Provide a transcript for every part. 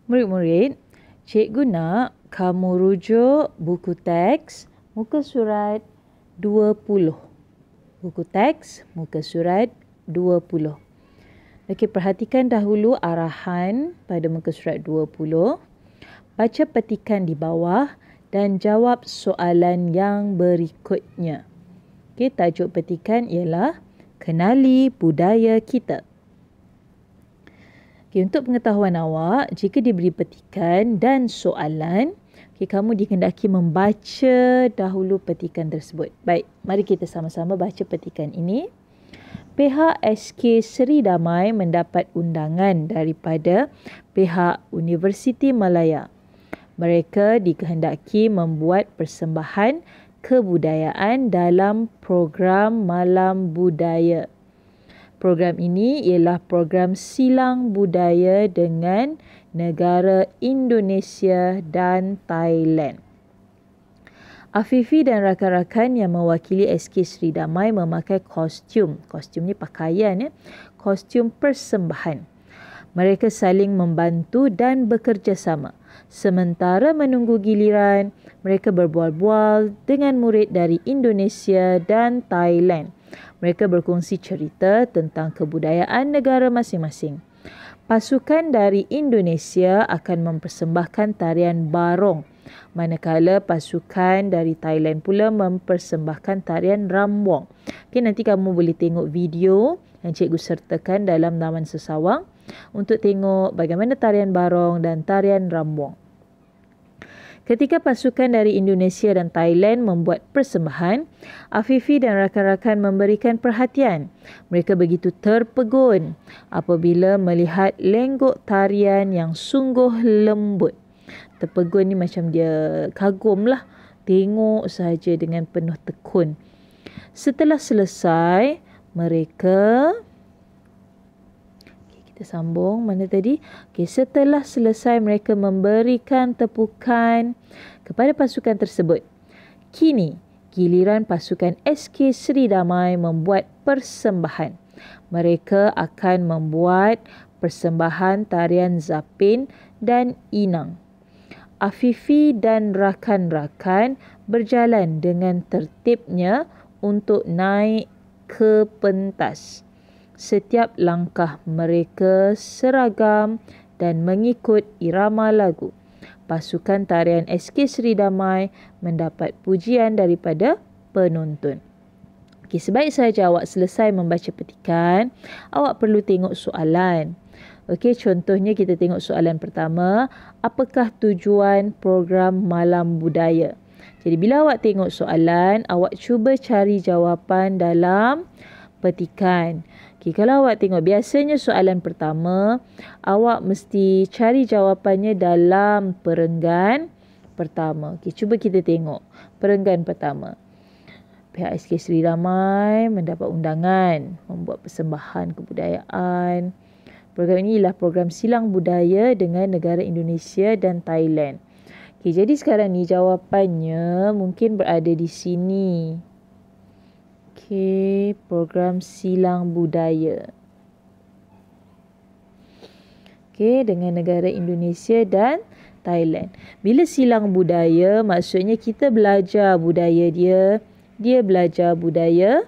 Murid-murid, cikgu nak kamu rujuk buku teks muka surat 20. Buku teks muka surat 20. Okey, perhatikan dahulu arahan pada muka surat 20. Baca petikan di bawah dan jawab soalan yang berikutnya. Okey, tajuk petikan ialah Kenali Budaya Kita. Okay, untuk pengetahuan awak, jika diberi petikan dan soalan, kamu dikehendaki membaca dahulu petikan tersebut. Baik, mari kita sama-sama baca petikan ini. Pihak SK Seri Damai mendapat undangan daripada pihak Universiti Malaya. Mereka dikehendaki membuat persembahan kebudayaan dalam program Malam Budaya. Program ini ialah program silang budaya dengan negara Indonesia dan Thailand. Afifi dan rakan-rakan yang mewakili SK Seri Damai memakai kostum. Kostum ni pakaian, kostum persembahan. Mereka saling membantu dan bekerjasama. Sementara menunggu giliran, mereka berbual-bual dengan murid dari Indonesia dan Thailand. Mereka berkongsi cerita tentang kebudayaan negara masing-masing. Pasukan dari Indonesia akan mempersembahkan tarian barong, manakala pasukan dari Thailand pula mempersembahkan tarian ramwong. Okay, nanti kamu boleh tengok video yang cikgu sertakan dalam laman sesawang untuk tengok bagaimana tarian barong dan tarian ramwong. Ketika pasukan dari Indonesia dan Thailand membuat persembahan, Afifi dan rakan-rakan memberikan perhatian. Mereka begitu terpegun apabila melihat lenggok tarian yang sungguh lembut. Terpegun ni macam dia kagum lah. Tengok sahaja dengan penuh tekun. Setelah selesai, mereka... Kita sambung mana tadi? Okay, setelah selesai mereka memberikan tepukan kepada pasukan tersebut. Kini giliran pasukan SK Seri Damai membuat persembahan. Mereka akan membuat persembahan tarian zapin dan inang. Afifi dan rakan-rakan berjalan dengan tertibnya untuk naik ke pentas. Setiap langkah mereka seragam dan mengikut irama lagu. Pasukan tarian SK Seri Damai mendapat pujian daripada penonton. Okay, sebaik sahaja awak selesai membaca petikan, awak perlu tengok soalan. Okey, contohnya kita tengok soalan pertama, apakah tujuan program Malam Budaya? Jadi bila awak tengok soalan, awak cuba cari jawapan dalam petikan. Okay, kalau awak tengok biasanya soalan pertama, awak mesti cari jawapannya dalam perenggan pertama. Okay, cuba kita tengok perenggan pertama. Pihak SK Seri Damai mendapat undangan membuat persembahan kebudayaan. Program ini ialah program silang budaya dengan negara Indonesia dan Thailand. Okay, jadi sekarang ni jawapannya mungkin berada di sini. Okey, program silang budaya. Okey, dengan negara Indonesia dan Thailand. Bila silang budaya, maksudnya kita belajar budaya dia, dia belajar budaya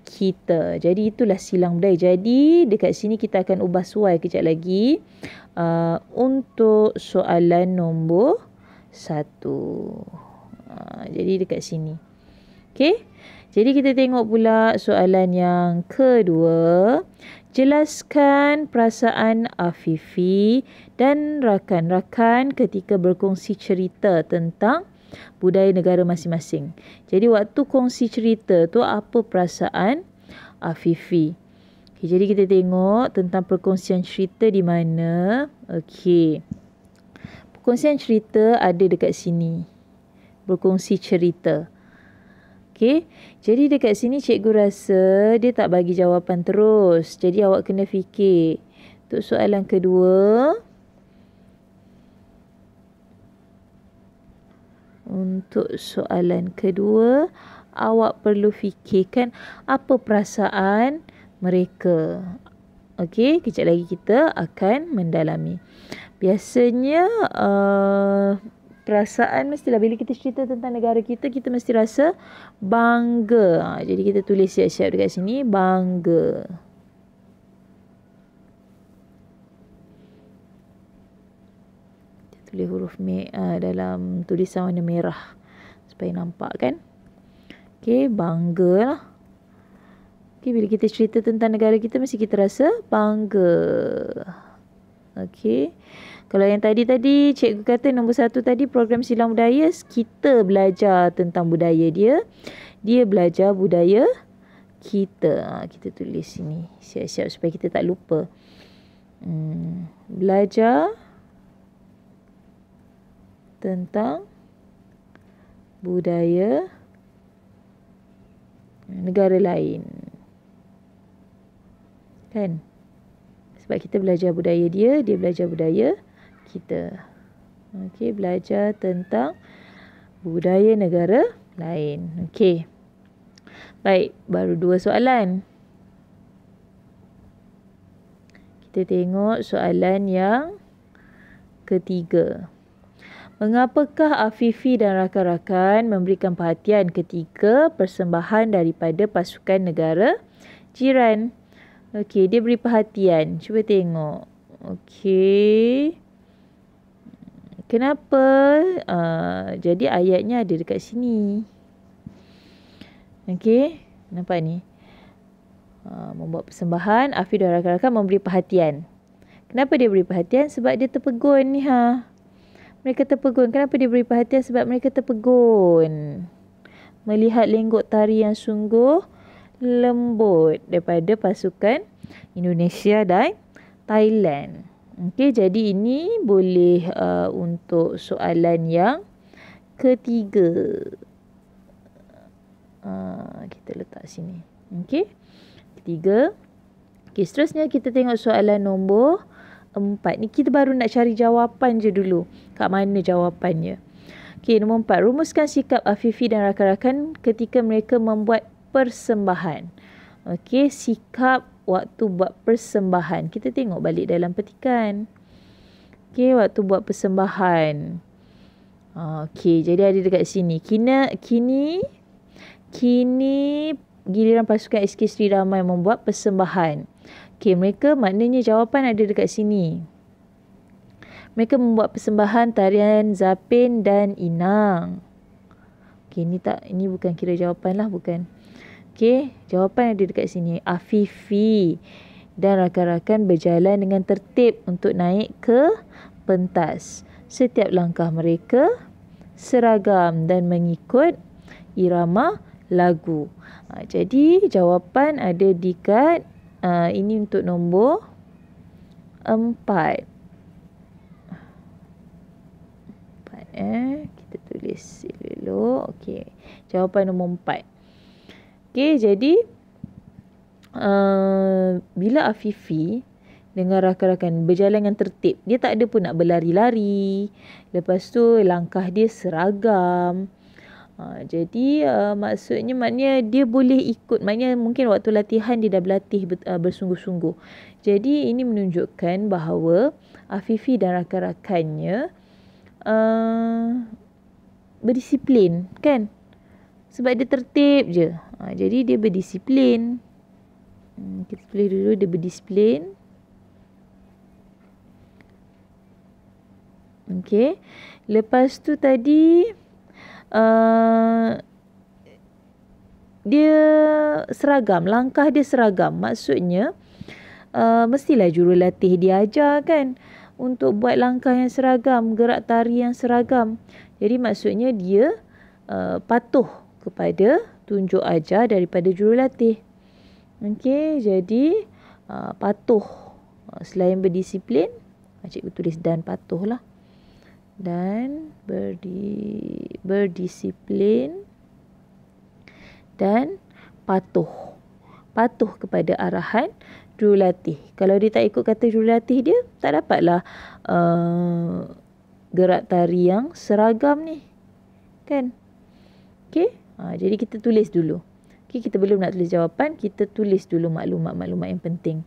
kita. Jadi itulah silang budaya. Jadi dekat sini kita akan ubah suai kejap lagi untuk soalan nombor 1. Jadi dekat sini. Okey. Jadi kita tengok pula soalan yang kedua. Jelaskan perasaan Afifi dan rakan-rakan ketika berkongsi cerita tentang budaya negara masing-masing. Jadi waktu kongsi cerita tu apa perasaan Afifi? Okay, jadi kita tengok tentang perkongsian cerita di mana. Okey. Perkongsian cerita ada dekat sini. Berkongsi cerita. Okey, jadi dekat sini cikgu rasa dia tak bagi jawapan terus. Jadi awak kena fikir. Untuk soalan kedua. Awak perlu fikirkan apa perasaan mereka. Okey, kejap lagi kita akan mendalami. Biasanya perasaan mestilah bila kita cerita tentang negara kita, kita mesti rasa bangga. Jadi kita tulis siap-siap dekat sini, bangga. Kita tulis huruf dalam tulisan warna merah supaya nampak kan. Okey, bangga lah. Okey, bila kita cerita tentang negara kita, mesti kita rasa bangga. Okey. Kalau yang tadi cikgu kata nombor 1 tadi program silang budaya, kita belajar tentang budaya dia. Dia belajar budaya kita. Kita tulis sini siap-siap supaya kita tak lupa. Belajar tentang budaya negara lain. Kan? Sebab kita belajar budaya dia belajar budaya kita. Okey, belajar tentang budaya negara lain. Okey. Baik, baru 2 soalan. Kita tengok soalan yang ketiga. Mengapakah Afifi dan rakan-rakan memberikan perhatian ketika persembahan daripada pasukan negara jiran? Okey, dia beri perhatian. Cuba tengok. Okey. Kenapa? Jadi ayatnya ada dekat sini. Okey, nampak ni. Membuat persembahan, Afifi dan rakan-rakan memberi perhatian. Kenapa dia beri perhatian? Sebab dia terpegun ni Mereka terpegun. Kenapa dia beri perhatian? Sebab mereka terpegun. Melihat lenggok tari yang sungguh lembut daripada pasukan Indonesia dan Thailand. Okey, jadi ini boleh untuk soalan yang ketiga. Kita letak sini. Okey, ketiga. Okey, seterusnya kita tengok soalan nombor 4. Ni kita baru nak cari jawapan je dulu. Kat mana jawapannya? Okey, nombor 4. Rumuskan sikap Afifi dan rakan-rakan ketika mereka membuat persembahan. Okey, sikap waktu buat persembahan. Kita tengok balik dalam petikan. Okey, waktu buat persembahan. Okey, jadi ada dekat sini. Kini giliran pasukan SK Sri Ramai membuat persembahan. Okey, mereka maknanya jawapan ada dekat sini. Mereka membuat persembahan tarian Zapin dan Inang. Okey, ini bukan kira jawapan lah, bukan. Okey, jawapan ada dekat sini. Afifi dan rakan-rakan berjalan dengan tertib untuk naik ke pentas. Setiap langkah mereka seragam dan mengikut irama lagu. Jadi jawapan ada dekat ini untuk nombor 4. Kita tulis dulu. Okey, jawapan nombor 4. Okey, jadi bila Afifi dengan rakan-rakan berjalan dengan tertib, dia tak ada pun nak berlari-lari. Lepas tu langkah dia seragam. Jadi maknanya dia boleh ikut. Maknanya mungkin waktu latihan dia dah berlatih bersungguh-sungguh. Jadi ini menunjukkan bahawa Afifi dan rakan-rakannya berdisiplin, kan? Sebab dia tertib je. Jadi dia berdisiplin. Kita tulis dulu dia berdisiplin. Okey. Lepas tu tadi dia seragam. Langkah dia seragam. Maksudnya mestilah jurulatih dia ajar, kan? Untuk buat langkah yang seragam, gerak tari yang seragam. Jadi maksudnya dia patuh kepada tunjuk ajar daripada jurulatih. Okey, jadi patuh. Selain berdisiplin, cikgu tulis dan patuh lah. Dan berdisiplin dan patuh. Patuh kepada arahan jurulatih. Kalau dia tak ikut kata jurulatih dia, tak dapatlah gerak tari yang seragam ni. Kan? Okey? Jadi kita tulis dulu. Okey, kita belum nak tulis jawapan, kita tulis dulu maklumat-maklumat yang penting.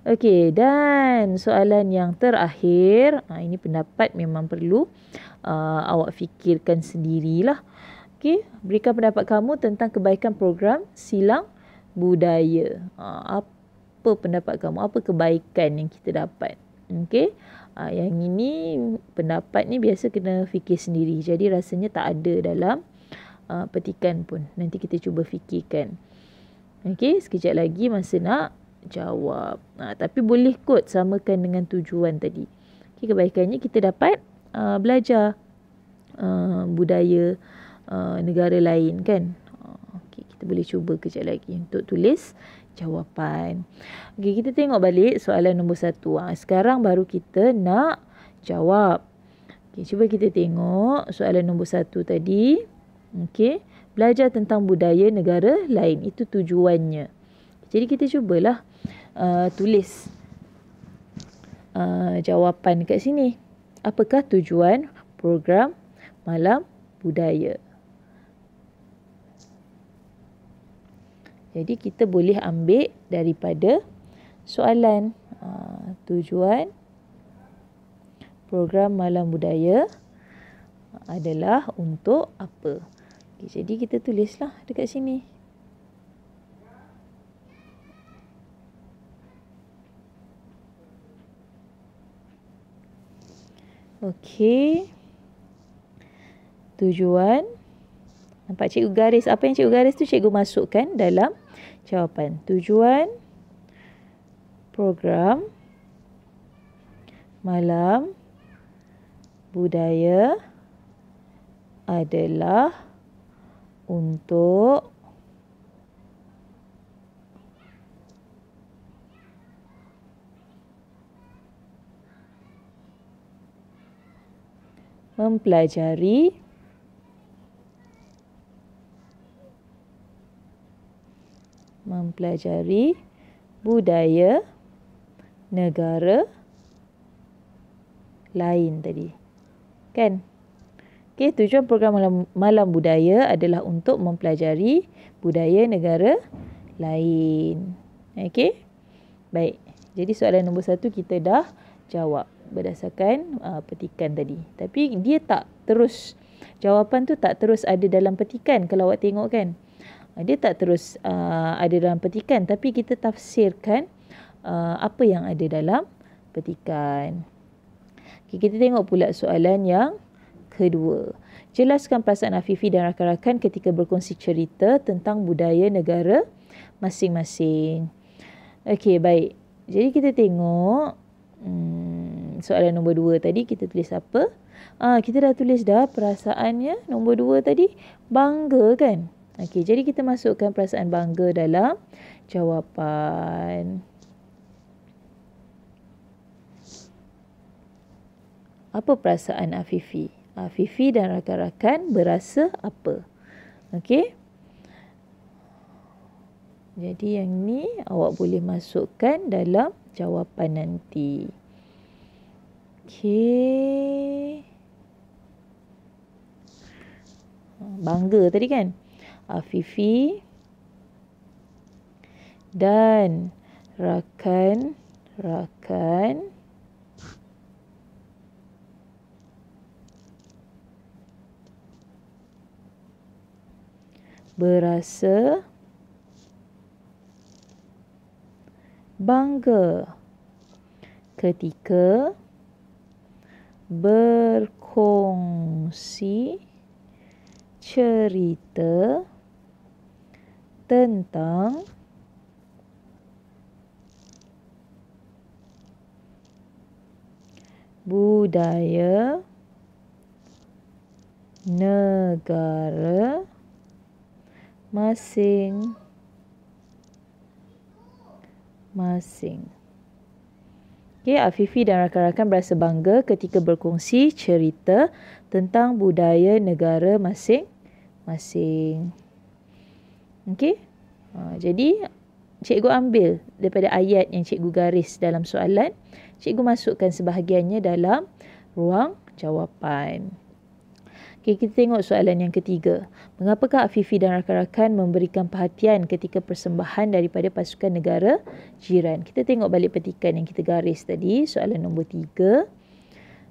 Okey, dan soalan yang terakhir, ini pendapat memang perlu awak fikirkan sendirilah. Okey, berikan pendapat kamu tentang kebaikan program silang budaya. Apa pendapat kamu? Apa kebaikan yang kita dapat? Okey. Yang ini pendapat ni biasa kena fikir sendiri. Jadi rasanya tak ada dalam petikan pun. Nanti kita cuba fikirkan. Okey, sekejap lagi masa nak jawab. Tapi boleh kot samakan dengan tujuan tadi. Okey, kebaikannya kita dapat belajar budaya negara lain kan. Okey, kita boleh cuba kejap lagi untuk tulis jawapan. Okey, kita tengok balik soalan nombor 1. Sekarang baru kita nak jawab. Okey, cuba kita tengok soalan nombor 1 tadi. Okey, belajar tentang budaya negara lain. Itu tujuannya. Jadi kita cubalah tulis jawapan kat sini. Apakah tujuan program Malam Budaya? Jadi kita boleh ambil daripada soalan tujuan program Malam Budaya adalah untuk apa? Okay, jadi kita tulislah dekat sini. Okey. Tujuan. Nampak cikgu garis. Apa yang cikgu garis tu cikgu masukkan dalam jawapan. Tujuan program Malam Budaya adalah untuk mempelajari budaya negara lain tadi. Kan? Okey, tujuan program Malam Budaya adalah untuk mempelajari budaya negara lain. Okey? Baik. Jadi soalan nombor 1 kita dah jawab berdasarkan petikan tadi. Tapi dia tak terus, jawapan tu tak terus ada dalam petikan kalau awak tengok kan. Dia tak terus ada dalam petikan, tapi kita tafsirkan apa yang ada dalam petikan. Okay, kita tengok pula soalan yang kedua. Jelaskan perasaan Afifi dan rakan-rakan ketika berkongsi cerita tentang budaya negara masing-masing. Okey, baik. Jadi kita tengok soalan nombor 2 tadi kita tulis apa? Kita dah tulis dah perasaannya. Nombor 2 tadi bangga kan? Okey, jadi kita masukkan perasaan bangga dalam jawapan. Apa perasaan Afifi? Afifi dan rakan-rakan berasa apa? Okey. Jadi yang ni awak boleh masukkan dalam jawapan nanti. Okey. Bangga tadi kan? Afifi dan rakan-rakan berasa bangga ketika berkongsi cerita tentang budaya negara masing-masing. Okey, Afifi dan rakan-rakan berasa bangga ketika berkongsi cerita tentang budaya negara masing-masing. Okey. Jadi cikgu ambil daripada ayat yang cikgu garis dalam soalan, cikgu masukkan sebahagiannya dalam ruang jawapan. Okey, kita tengok soalan yang ketiga. Mengapakah Afifi dan rakan-rakan memberikan perhatian ketika persembahan daripada pasukan negara jiran? Kita tengok balik petikan yang kita garis tadi, soalan nombor 3.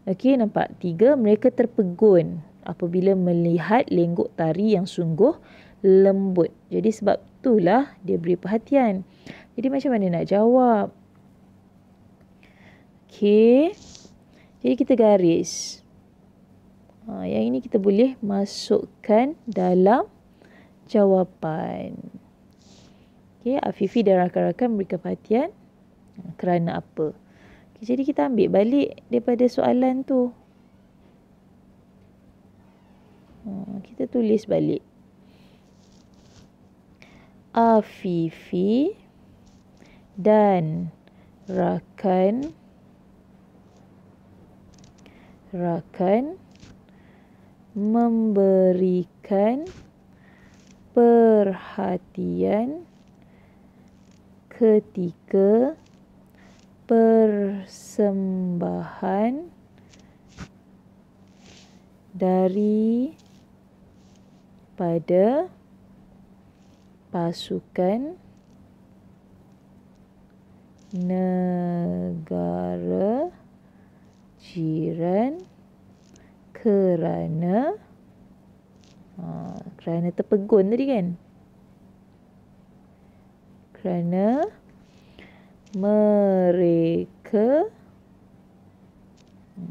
Okey, nampak 3. Mereka terpegun apabila melihat lenggok tari yang sungguh lembut. Jadi sebab itulah dia beri perhatian. Jadi macam mana nak jawab? Okey. Jadi kita garis. Yang ini kita boleh masukkan dalam jawapan. Okey, Afifi dan rakan-rakan memberikan perhatian kerana apa? Okay, jadi kita ambil balik daripada soalan tu. Kita tulis balik. Afifi dan rakan memberikan perhatian ketika persembahan daripada pasukan negara jiran kerana terpegun tadi kan? Kerana mereka,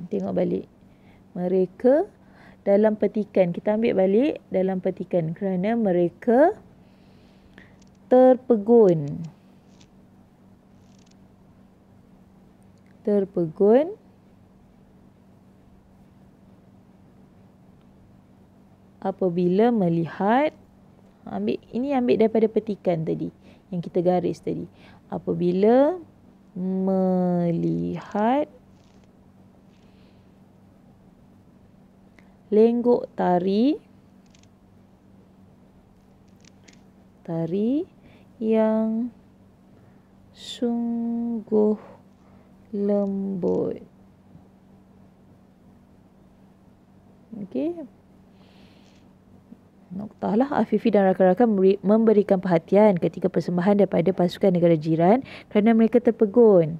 tengok balik, mereka dalam petikan, kita ambil balik dalam petikan, kerana mereka terpegun apabila melihat, ambil daripada petikan tadi yang kita garis tadi, apabila melihat lenggok tari yang sungguh lembut. Okey. Noktahlah, Afifi dan rakan-rakan memberikan perhatian ketika persembahan daripada pasukan negara jiran kerana mereka terpegun.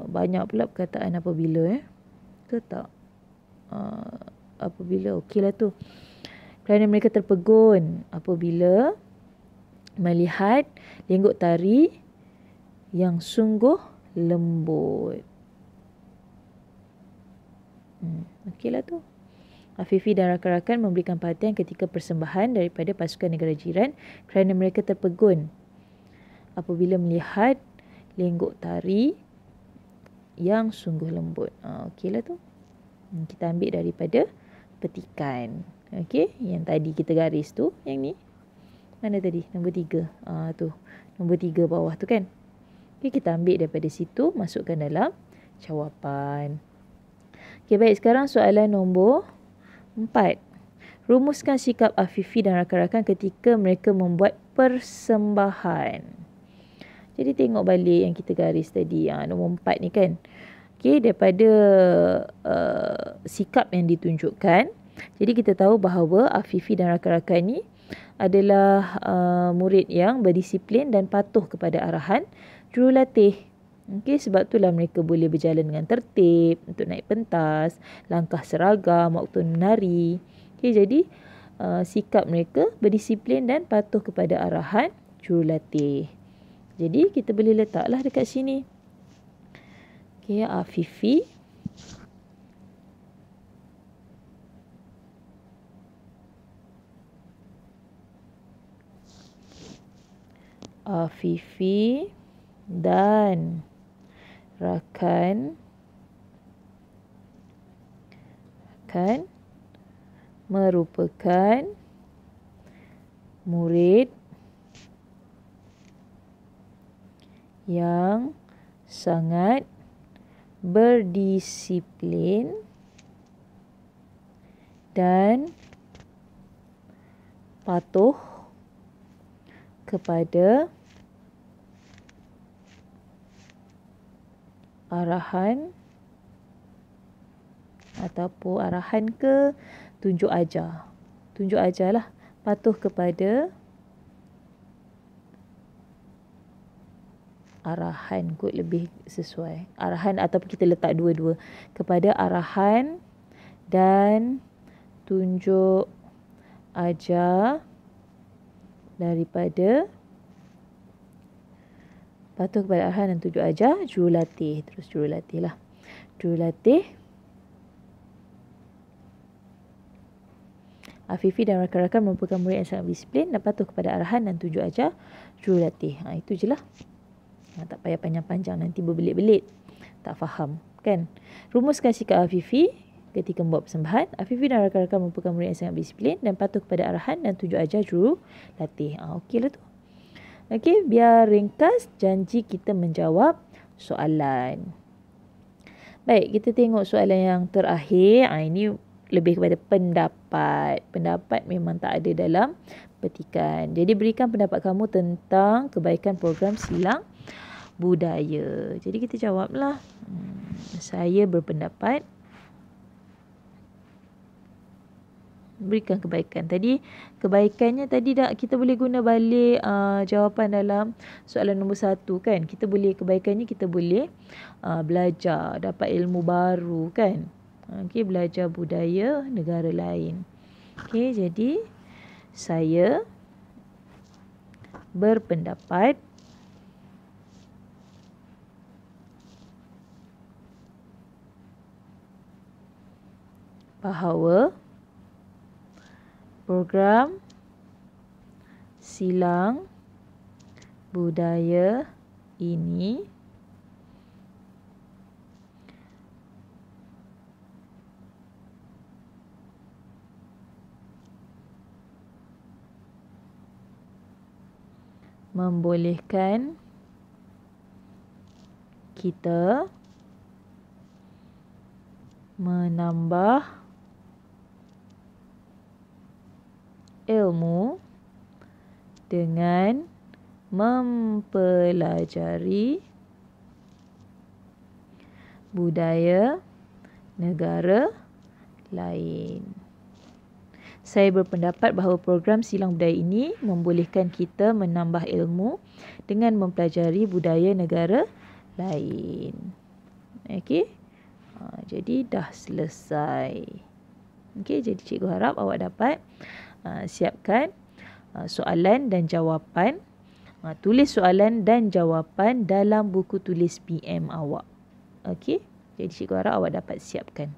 Banyak pula perkataan apabila ke tak? Apabila, okeylah tu. Kerana mereka terpegun apabila melihat lenggok tari yang sungguh lembut. Okeylah tu. Afifi dan rakan-rakan memberikan perhatian ketika persembahan daripada pasukan negara jiran kerana mereka terpegun apabila melihat lenggok tari yang sungguh lembut. Okeylah tu. Kita ambil daripada petikan. Okey, yang tadi kita garis tu, yang ni. Mana tadi? Nombor 3. Tu. Nombor 3 bawah tu kan. Okey, kita ambil daripada situ, masukkan dalam jawapan. Okey, baik. Sekarang soalan nombor 4. Rumuskan sikap Afifi dan rakan-rakan ketika mereka membuat persembahan. Jadi tengok balik yang kita garis tadi. Nombor 4 ni kan. Okey, daripada sikap yang ditunjukkan. Jadi kita tahu bahawa Afifi dan rakan-rakan ni adalah murid yang berdisiplin dan patuh kepada arahan jurulatih. Okey, sebab itulah mereka boleh berjalan dengan tertib untuk naik pentas, langkah seragam waktu menari. Okey, jadi sikap mereka berdisiplin dan patuh kepada arahan jurulatih. Jadi kita boleh letaklah dekat sini. Okey, Afifi dan rakan merupakan murid yang sangat berdisiplin dan patuh kepada arahan ataupun arahan ke, tunjuk ajar. Tunjuk ajarlah, patuh kepada arahan, kot lebih sesuai. Arahan ataupun kita letak dua-dua, kepada arahan dan tunjuk ajar daripada, patuh kepada arahan dan tunjuk ajar jurulatih. Terus jurulatih lah. Jurulatih Afifi dan rakan-rakan merupakan murid yang sangat disiplin dan patuh kepada arahan dan tunjuk ajar jurulatih. Itu je lah. Tak payah panjang-panjang, nanti berbelit-belit, tak faham kan. Rumuskan sikap Afifi ketika membuat persembahan. Afifi dan rakan-rakan merupakan murid yang sangat disiplin dan patuh kepada arahan dan tunjuk ajar jurulatih. Okey lah tu. Okey, biar ringkas janji kita menjawab soalan. Baik, kita tengok soalan yang terakhir. Ini lebih kepada pendapat. Pendapat memang tak ada dalam petikan. Jadi berikan pendapat kamu tentang kebaikan program silang budaya. Jadi kita jawablah. Saya berpendapat berikan kebaikan. Tadi kebaikannya tadi dah kita boleh guna balik jawapan dalam soalan nombor 1 kan. Kita boleh, kebaikannya kita boleh belajar, dapat ilmu baru kan. Okey, belajar budaya negara lain. Okey, jadi saya berpendapat bahawa program silang budaya ini membolehkan kita menambah ilmu dengan mempelajari budaya negara lain. Saya berpendapat bahawa program silang budaya ini membolehkan kita menambah ilmu dengan mempelajari budaya negara lain. Okey. Jadi dah selesai. Okey, jadi cikgu harap awak dapat siapkan soalan dan jawapan. Tulis soalan dan jawapan dalam buku tulis PM awak. Okey. Jadi cikgu harap awak dapat siapkan.